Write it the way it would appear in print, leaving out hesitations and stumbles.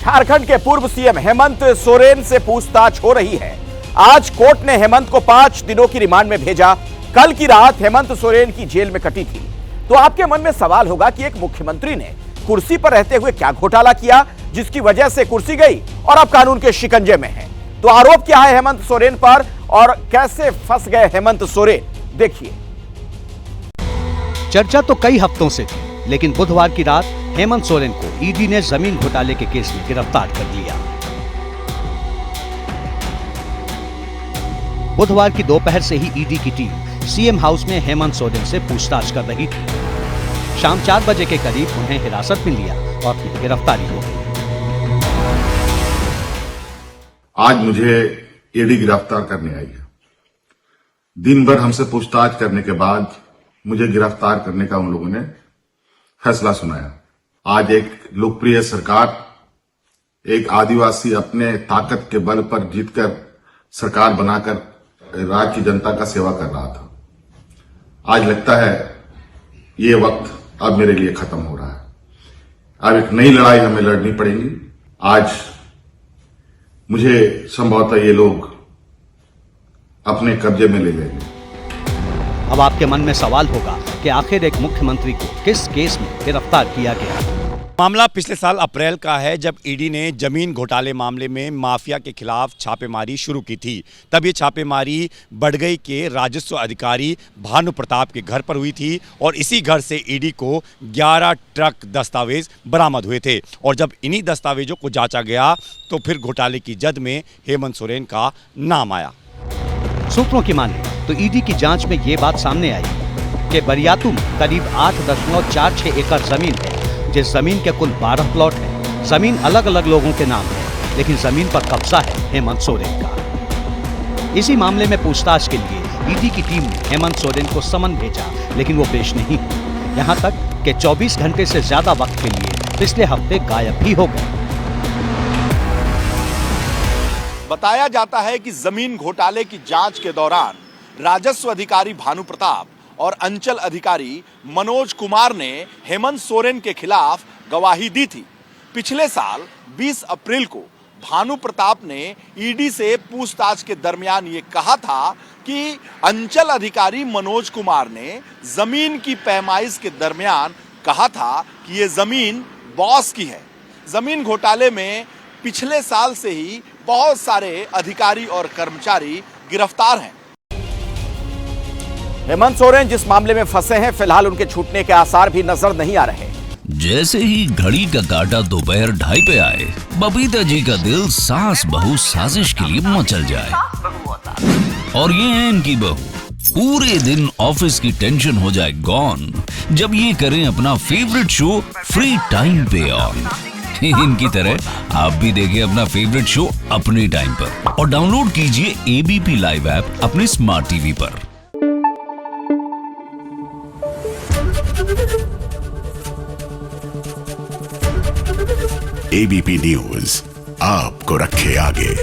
झारखंड के पूर्व सीएम हेमंत सोरेन से पूछताछ हो रही है। आज कोर्ट ने हेमंत को 5 दिनों की रिमांड में भेजा। कल की रात हेमंत सोरेन की जेल में कटी थी। तो आपके मन में सवाल होगा कि एक मुख्यमंत्री ने कुर्सी पर रहते हुए क्या घोटाला किया जिसकी वजह से कुर्सी गई और अब कानून के शिकंजे में है। तो आरोप क्या है हेमंत सोरेन पर और कैसे फंस गए हेमंत सोरेन, देखिए। चर्चा तो कई हफ्तों से थी, लेकिन बुधवार की रात हेमंत सोरेन को ईडी ने जमीन घोटाले के केस में गिरफ्तार कर लिया। बुधवार की दोपहर से ही ईडी की टीम सीएम हाउस में हेमंत सोरेन से पूछताछ कर रही थी। शाम 4 बजे के करीब उन्हें हिरासत में लिया और फिर गिरफ्तारी हो गई। आज मुझे ईडी गिरफ्तार करने आई है। दिन भर हमसे पूछताछ करने के बाद मुझे गिरफ्तार करने का उन लोगों ने फैसला सुनाया। आज एक लोकप्रिय सरकार, एक आदिवासी अपने ताकत के बल पर जीतकर सरकार बनाकर राज्य की जनता का सेवा कर रहा था। आज लगता है ये वक्त अब मेरे लिए खत्म हो रहा है। अब एक नई लड़ाई हमें लड़नी पड़ेगी। आज मुझे संभवतः ये लोग अपने कब्जे में ले लेंगे। अब आपके मन में सवाल होगा कि आखिर एक मुख्यमंत्री को किस केस में गिरफ्तार किया गया। मामला पिछले साल अप्रैल का है, जब ईडी ने जमीन घोटाले मामले में माफिया के खिलाफ छापेमारी शुरू की थी। तब ये छापेमारी बड़गई के राजस्व अधिकारी भानु प्रताप के घर पर हुई थी और इसी घर से ईडी को 11 ट्रक दस्तावेज बरामद हुए थे। और जब इन्हीं दस्तावेजों को जांचा गया तो फिर घोटाले की जद में हेमंत सोरेन का नाम आया। सूत्रों की माने तो ईडी की जांच में ये बात सामने आई कि बरियातू में करीब 8.46 एकड़ जमीन है, जिस जमीन के कुल 12 प्लॉट हैं। जमीन अलग अलग लोगों के नाम है, लेकिन जमीन पर कब्जा है हेमंत सोरेन का। इसी मामले में पूछताछ के लिए ईडी की टीम ने हेमंत सोरेन को समन भेजा, लेकिन वो पेश नहीं हुए। यहाँ तक कि 24 घंटे से ज्यादा वक्त के लिए पिछले हफ्ते गायब भी हो गए। बताया जाता है कि जमीन घोटाले की जांच के दौरान राजस्व अधिकारी भानु प्रताप और अंचल अधिकारी मनोज कुमार ने हेमंत सोरेन के खिलाफ गवाही दी थी। पिछले साल 20 अप्रैल को भानु प्रताप ने ईडी से पूछताछ के दरमियान ये कहा था कि अंचल अधिकारी मनोज कुमार ने जमीन की पैमाइश के दरमियान कहा था कि ये जमीन बॉस की है। जमीन घोटाले में पिछले साल से ही बहुत सारे अधिकारी और कर्मचारी गिरफ्तार हैं। हेमंत सोरेन जिस मामले में फंसे हैं, फिलहाल उनके छूटने के आसार भी नजर नहीं आ रहे। जैसे ही घड़ी का काटा दोपहर 2:30 पे आए, बबीता जी का दिल सास बहू साजिश के लिए मचल जाए। और ये है इनकी बहू, पूरे दिन ऑफिस की टेंशन हो जाए गॉन जब ये करें अपना फेवरेट शो फ्री टाइम पे ऑन। इनकी तरह आप भी देखिए अपना फेवरेट शो अपने टाइम पर और डाउनलोड कीजिए एबीपी लाइव ऐप अपने स्मार्ट टीवी पर। एबीपी न्यूज आपको रखे आगे।